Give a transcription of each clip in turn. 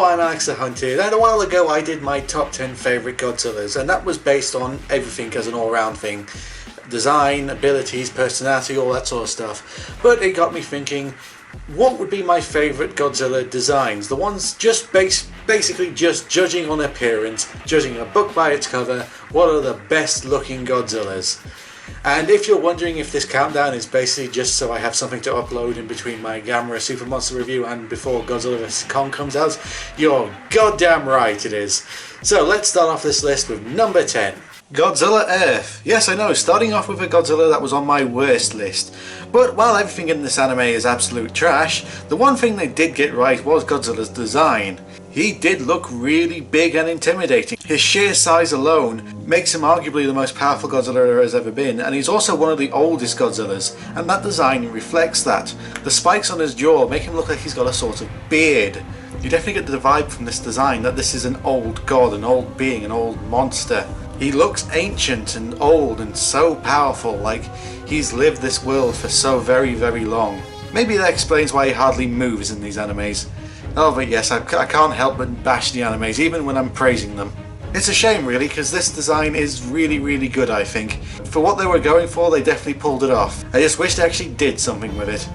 Hello, I'm Alex the Hunted, and a while ago I did my top 10 favourite Godzillas, and that was based on everything as an all-round thing. Design, abilities, personality, all that sort of stuff. But it got me thinking, what would be my favourite Godzilla designs? The ones just basically just judging on appearance, judging a book by its cover, what are the best looking Godzillas? And if you're wondering if this countdown is basically just so I have something to upload in between my Gamera Super Monster review and before Godzilla vs. Kong comes out, you're goddamn right it is. So let's start off this list with number 10. Godzilla Earth. Yes, I know, starting off with a Godzilla that was on my worst list. But while everything in this anime is absolute trash, the one thing they did get right was Godzilla's design. He did look really big and intimidating. His sheer size alone makes him arguably the most powerful Godzilla there has ever been, and he's also one of the oldest Godzillas, and that design reflects that. The spikes on his jaw make him look like he's got a sort of beard. You definitely get the vibe from this design that this is an old god, an old being, an old monster. He looks ancient and old and so powerful, like he's lived this world for so very, very long. Maybe that explains why he hardly moves in these animes. Oh, but yes, I can't help but bash the animes, even when I'm praising them. It's a shame really, because this design is really, really good, I think. For what they were going for, they definitely pulled it off. I just wish they actually did something with it.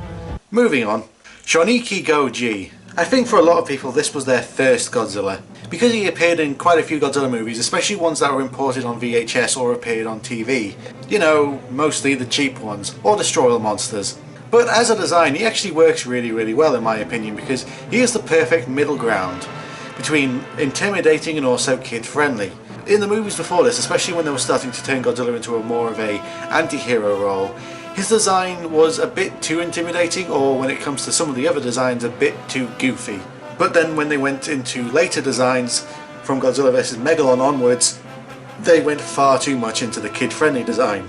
Moving on. Shonjiki Godzilla. I think for a lot of people this was their first Godzilla. Because he appeared in quite a few Godzilla movies, especially ones that were imported on VHS or appeared on TV. You know, mostly the cheap ones, or Destroy All Monsters. But as a design, he actually works really, really well in my opinion, because he is the perfect middle ground between intimidating and also kid-friendly. In the movies before this, especially when they were starting to turn Godzilla into a more of a anti-hero role, his design was a bit too intimidating, or when it comes to some of the other designs, a bit too goofy. But then when they went into later designs, from Godzilla vs. Megalon onwards, they went far too much into the kid-friendly design.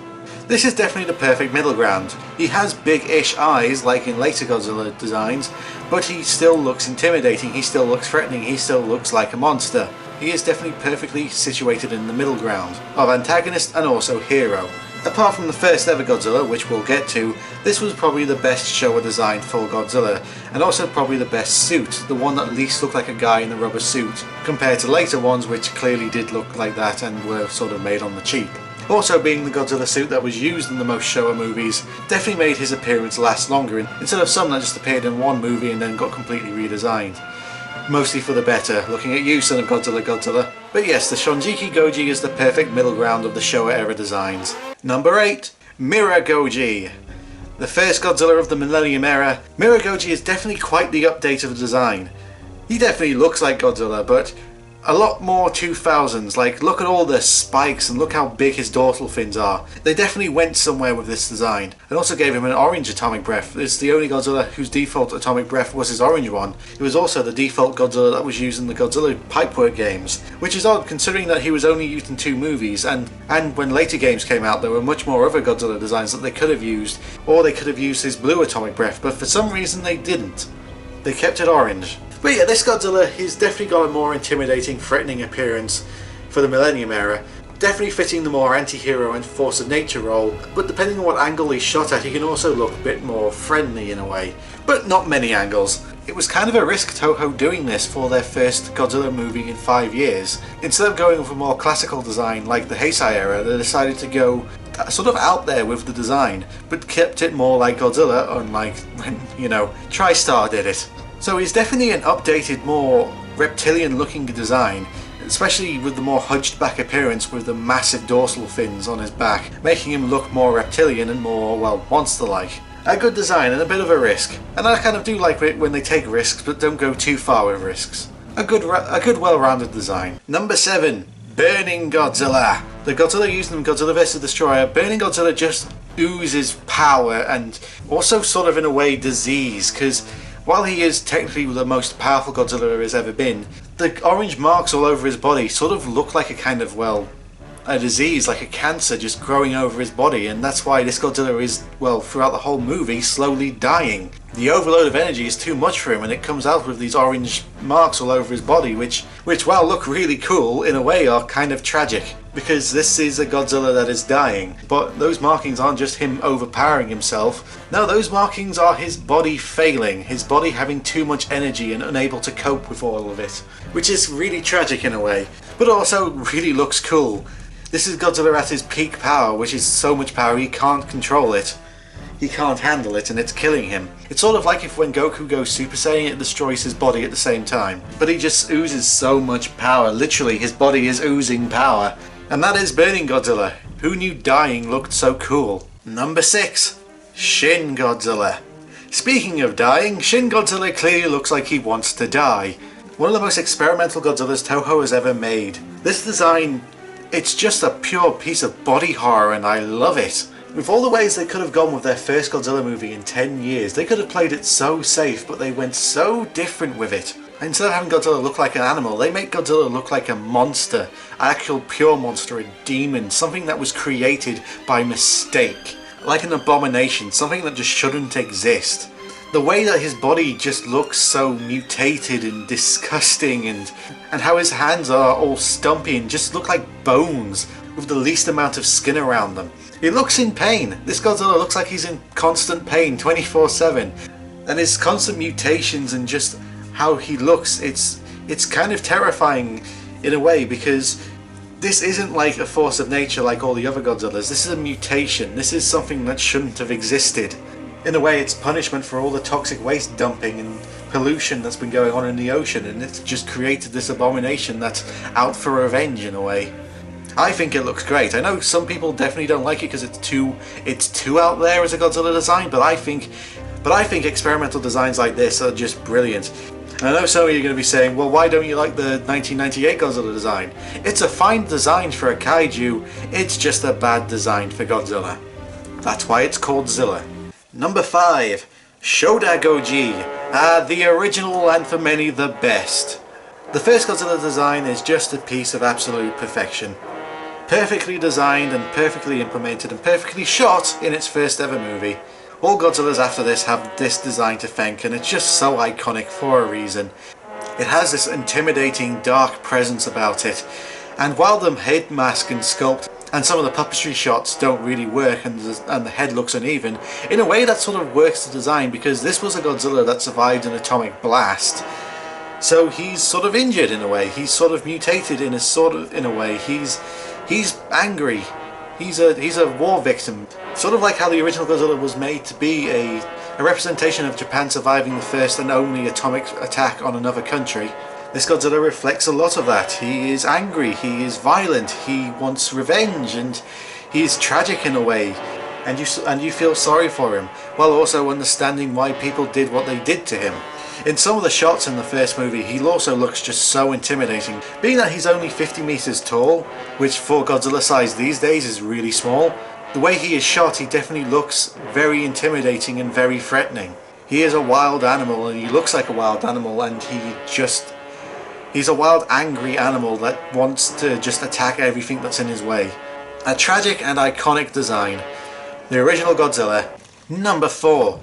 This is definitely the perfect middle ground. He has big-ish eyes like in later Godzilla designs, but he still looks intimidating, he still looks threatening, he still looks like a monster. He is definitely perfectly situated in the middle ground of antagonist and also hero. Apart from the first ever Godzilla, which we'll get to, this was probably the best Showa design for Godzilla, and also probably the best suit, the one that at least looked like a guy in a rubber suit, compared to later ones which clearly did look like that and were sort of made on the cheap. Also being the Godzilla suit that was used in the most Showa movies definitely made his appearance last longer, instead of some that just appeared in one movie and then got completely redesigned. Mostly for the better, looking at you, son of Godzilla. But yes, the Shonjiki Godzilla is the perfect middle ground of the Showa era designs. Number 8. Miragoji. The first Godzilla of the Millennium era, Miragoji is definitely quite the update of the design. He definitely looks like Godzilla, but a lot more 2000s, like look at all the spikes and look how big his dorsal fins are. They definitely went somewhere with this design, and also gave him an orange atomic breath. It's the only Godzilla whose default atomic breath was his orange one. It was also the default Godzilla that was used in the Godzilla Pipework games, which is odd considering that he was only used in 2 movies, and when later games came out there were much more other Godzilla designs that they could have used, or they could have used his blue atomic breath, but for some reason they didn't. They kept it orange. But yeah, this Godzilla, he's definitely got a more intimidating, threatening appearance for the Millennium era. Definitely fitting the more anti-hero and force of nature role, but depending on what angle he's shot at, he can also look a bit more friendly in a way. But not many angles. It was kind of a risk Toho doing this for their first Godzilla movie in 5 years. Instead of going with a more classical design like the Heisei era, they decided to go sort of out there with the design, but kept it more like Godzilla, unlike when, you know, TriStar did it. So he's definitely an updated, more reptilian looking design, especially with the more hunched back appearance with the massive dorsal fins on his back, making him look more reptilian and more, well, monster-like. A good design and a bit of a risk, and I kind of do like it when they take risks but don't go too far with risks. A good well-rounded design. Number 7. Burning Godzilla. The Godzilla used in Godzilla vs. Destroyer, Burning Godzilla just oozes power and also sort of in a way disease, because while he is technically the most powerful Godzilla there has ever been, the orange marks all over his body sort of look like a kind of, well, a disease, like a cancer just growing over his body, and that's why this Godzilla is, well, throughout the whole movie, slowly dying. The overload of energy is too much for him, and it comes out with these orange marks all over his body, which while look really cool, in a way are kind of tragic. because this is a Godzilla that is dying. But those markings aren't just him overpowering himself. No, those markings are his body failing, his body having too much energy and unable to cope with all of it. Which is really tragic in a way, but also really looks cool. This is Godzilla at his peak power, which is so much power he can't control it. He can't handle it and it's killing him. It's sort of like if when Goku goes Super Saiyan, it destroys his body at the same time. But he just oozes so much power. Literally, his body is oozing power. And that is Burning Godzilla. Who knew dying looked so cool? Number 6. Shin Godzilla. Speaking of dying, Shin Godzilla clearly looks like he wants to die. One of the most experimental Godzillas Toho has ever made. This design, it's just a pure piece of body horror and I love it. With all the ways they could have gone with their first Godzilla movie in 10 years, they could have played it so safe, but they went so different with it. Instead of having Godzilla look like an animal, they make Godzilla look like a monster, an actual pure monster, a demon, something that was created by mistake. Like an abomination, something that just shouldn't exist. The way that his body just looks so mutated and disgusting, and how his hands are all stumpy and just look like bones with the least amount of skin around them. He looks in pain. This Godzilla looks like he's in constant pain 24/7. And his constant mutations and just how he looks, it's kind of terrifying in a way, because this isn't like a force of nature like all the other Godzillas. This is a mutation. This is something that shouldn't have existed. In a way, it's punishment for all the toxic waste dumping and pollution that's been going on in the ocean, and it's just created this abomination that's out for revenge in a way. I think it looks great. I know some people definitely don't like it because it's too out there as a Godzilla design, but I think experimental designs like this are just brilliant. And I know some of you are going to be saying, well, why don't you like the 1998 Godzilla design? It's a fine design for a kaiju, it's just a bad design for Godzilla. That's why it's called Zilla. Number 5. Shonjiki, the original and for many the best. The first Godzilla design is just a piece of absolute perfection. Perfectly designed and perfectly implemented and perfectly shot in its first ever movie. All Godzillas after this have this design to thank, and it's just so iconic for a reason. It has this intimidating dark presence about it, and while the head mask and sculpt and some of the puppetry shots don't really work and the head looks uneven, in a way that sort of works the design, because this was a Godzilla that survived an atomic blast. So he's sort of injured in a way, he's sort of mutated in a way, he's angry, he's a war victim. Sort of like how the original Godzilla was made to be a representation of Japan surviving the first and only atomic attack on another country. This Godzilla reflects a lot of that. He is angry, he is violent, he wants revenge, and he is tragic in a way. And you feel sorry for him, while also understanding why people did what they did to him. In some of the shots in the first movie, he also looks just so intimidating. Being that he's only 50 meters tall, which for Godzilla size these days is really small, the way he is shot, he definitely looks very intimidating and very threatening. He is a wild animal, and he looks like a wild animal, and he's a wild, angry animal that wants to just attack everything that's in his way. A tragic and iconic design. The original Godzilla. Number 4.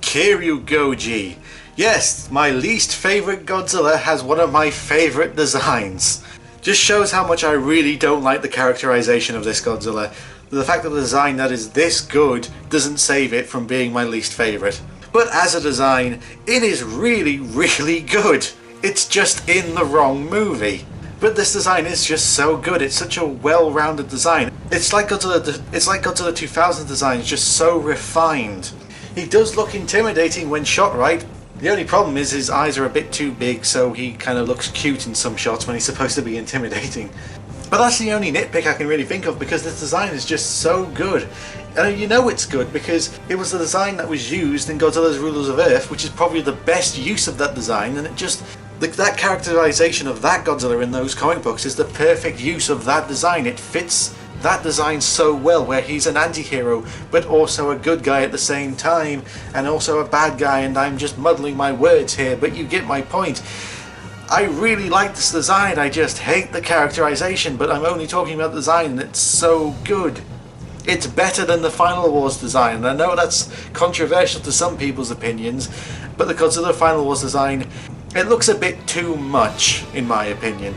Kiryu Godzilla. Yes, my least favourite Godzilla has one of my favourite designs. Just shows how much I really don't like the characterization of this Godzilla. The fact that the design that is this good doesn't save it from being my least favourite. But as a design, it is really, really good. It's just in the wrong movie. But this design is just so good. It's such a well-rounded design. It's like Godzilla 2000 design, just so refined. He does look intimidating when shot right. The only problem is his eyes are a bit too big, so he kind of looks cute in some shots when he's supposed to be intimidating. But that's the only nitpick I can really think of, because this design is just so good. And you know it's good because it was the design that was used in Godzilla's Rulers of Earth, which is probably the best use of that design, and it just... that characterization of that Godzilla in those comic books is the perfect use of that design. It fits that design so well, where he's an anti-hero but also a good guy at the same time, and also a bad guy, and I'm just muddling my words here, but you get my point. I really like this design, I just hate the characterization, but I'm only talking about the design, and it's so good. It's better than the Final Wars design, and I know that's controversial to some people's opinions, but the Godzilla Final Wars design, it looks a bit too much, in my opinion.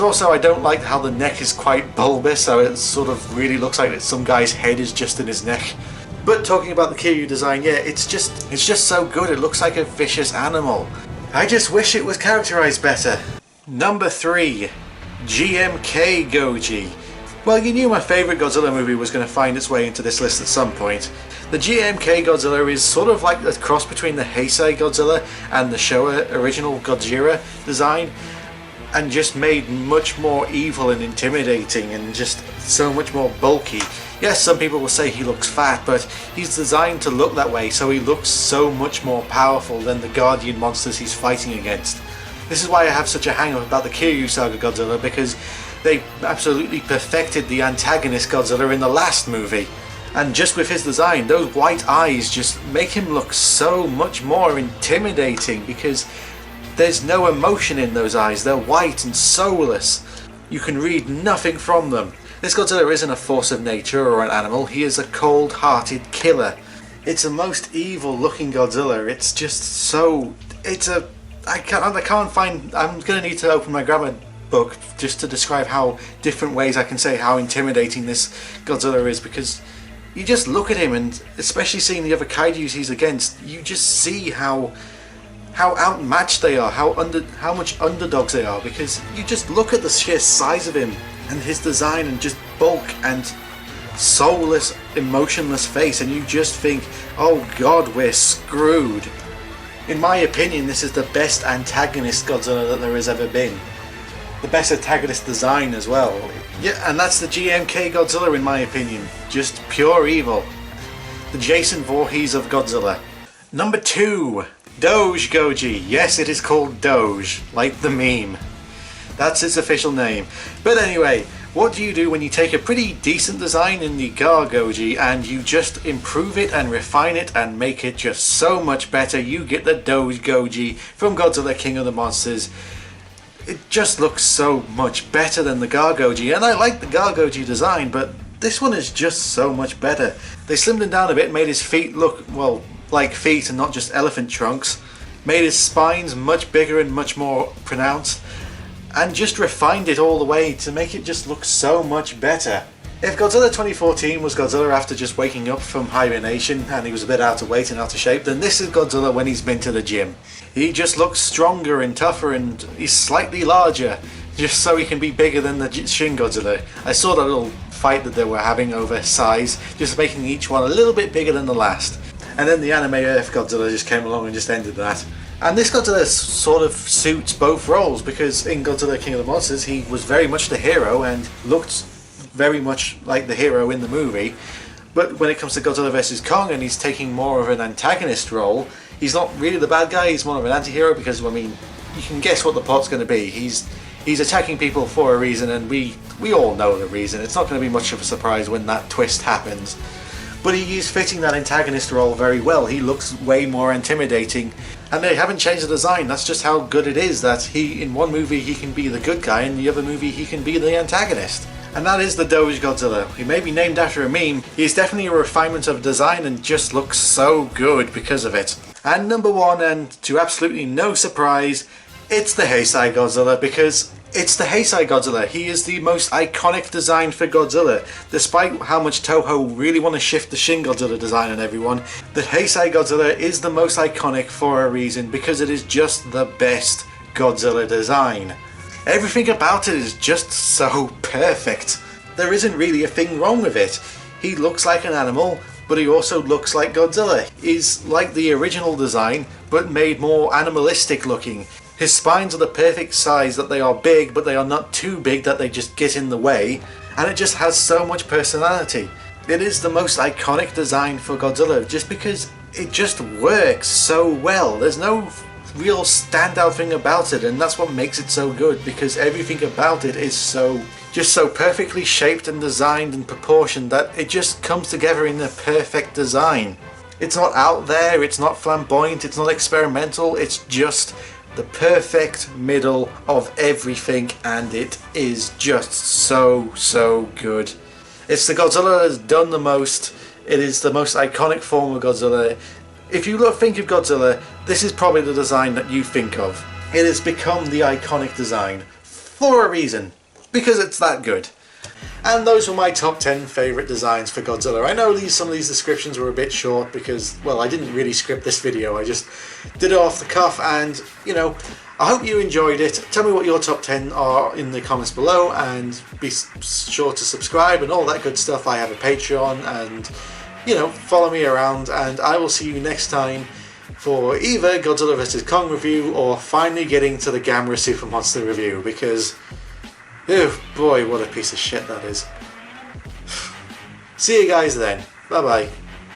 Also, I don't like how the neck is quite bulbous, so it sort of really looks like some guy's head is just in his neck. But talking about the Kiryu design, yeah, it's just so good. It looks like a vicious animal. I just wish it was characterized better. Number 3, GMK Goji. Well, you knew my favourite Godzilla movie was going to find its way into this list at some point. The GMK Godzilla is sort of like a cross between the Heisei Godzilla and the Showa original Godzilla design, and just made much more evil and intimidating and just so much more bulky. Yes, some people will say he looks fat, but he's designed to look that way, so he looks so much more powerful than the Guardian monsters he's fighting against. This is why I have such a hang-up about the Kiryu Saga Godzilla, because they absolutely perfected the antagonist Godzilla in the last movie. And just with his design, those white eyes just make him look so much more intimidating, because there's no emotion in those eyes. They're white and soulless. You can read nothing from them. This Godzilla isn't a force of nature or an animal. He is a cold-hearted killer. It's the most evil-looking Godzilla. It's just so... I can't find... I'm going to need to open my grammar book just to describe how different ways I can say how intimidating this Godzilla is, because you just look at him, and especially seeing the other kaijus he's against, you just see how outmatched they are, how much underdogs they are, because you just look at the sheer size of him and his design and just bulk and soulless, emotionless face, and you just think, oh god, we're screwed. In my opinion, this is the best antagonist Godzilla that there has ever been. The best antagonist design as well. Yeah, and that's the GMK Godzilla in my opinion. Just pure evil. The Jason Voorhees of Godzilla. Number 2. Doge Goji. Yes, it is called Doge, like the meme. That's its official name. But anyway, what do you do when you take a pretty decent design in the Gar Goji and you just improve it and refine it and make it just so much better? You get the Doge Goji from Godzilla King of the Monsters. It just looks so much better than the Gar Goji, and I like the Gar Goji design, but this one is just so much better. They slimmed him down a bit, made his feet look, well, like feet and not just elephant trunks, made his spines much bigger and much more pronounced, and just refined it all the way to make it just look so much better. If Godzilla 2014 was Godzilla after just waking up from hibernation and he was a bit out of weight and out of shape, then this is Godzilla when he's been to the gym. He just looks stronger and tougher, and he's slightly larger, just so he can be bigger than the Shin Godzilla. I saw that little fight that they were having over size, just making each one a little bit bigger than the last. And then the anime Earth Godzilla just came along and just ended that. And this Godzilla sort of suits both roles, because in Godzilla King of the Monsters he was very much the hero and looked very much like the hero in the movie. But when it comes to Godzilla vs. Kong and he's taking more of an antagonist role, he's not really the bad guy, he's more of an anti-hero, because, I mean, you can guess what the plot's going to be. He's attacking people for a reason, and we all know the reason. It's not going to be much of a surprise when that twist happens. But he is fitting that antagonist role very well. He looks way more intimidating, and they haven't changed the design. That's just how good it is, that in one movie he can be the good guy, in the other movie he can be the antagonist. And that is the Doge Godzilla. He may be named after a meme, he's definitely a refinement of design and just looks so good because of it. And number 1, and to absolutely no surprise, it's the Heisei Godzilla, because it's the Heisei Godzilla. He is the most iconic design for Godzilla. Despite how much Toho really want to shift the Shin Godzilla design on everyone, the Heisei Godzilla is the most iconic for a reason, because it is just the best Godzilla design. Everything about it is just so perfect. There isn't really a thing wrong with it. He looks like an animal, but he also looks like Godzilla. He's like the original design, but made more animalistic looking. His spines are the perfect size, that they are big, but they are not too big that they just get in the way. And it just has so much personality. It is the most iconic design for Godzilla, just because it just works so well. There's no real standout thing about it, and that's what makes it so good, because everything about it is just so perfectly shaped and designed and proportioned that it just comes together in a perfect design. It's not out there, it's not flamboyant, it's not experimental, it's just the perfect middle of everything, and it is just so good. It's the Godzilla that has done the most. It is the most iconic form of Godzilla. If you think of Godzilla, this is probably the design that you think of. It has become the iconic design for a reason, because it's that good. And those were my top 10 favourite designs for Godzilla. I know some of these descriptions were a bit short because, well, I didn't really script this video. I just did it off the cuff, and, you know, I hope you enjoyed it. Tell me what your top 10 are in the comments below, and be sure to subscribe and all that good stuff. I have a Patreon, and, you know, follow me around, and I will see you next time for either Godzilla vs. Kong review or finally getting to the Gamera Super Monster review, because... oh boy, what a piece of shit that is. See you guys then. Bye bye.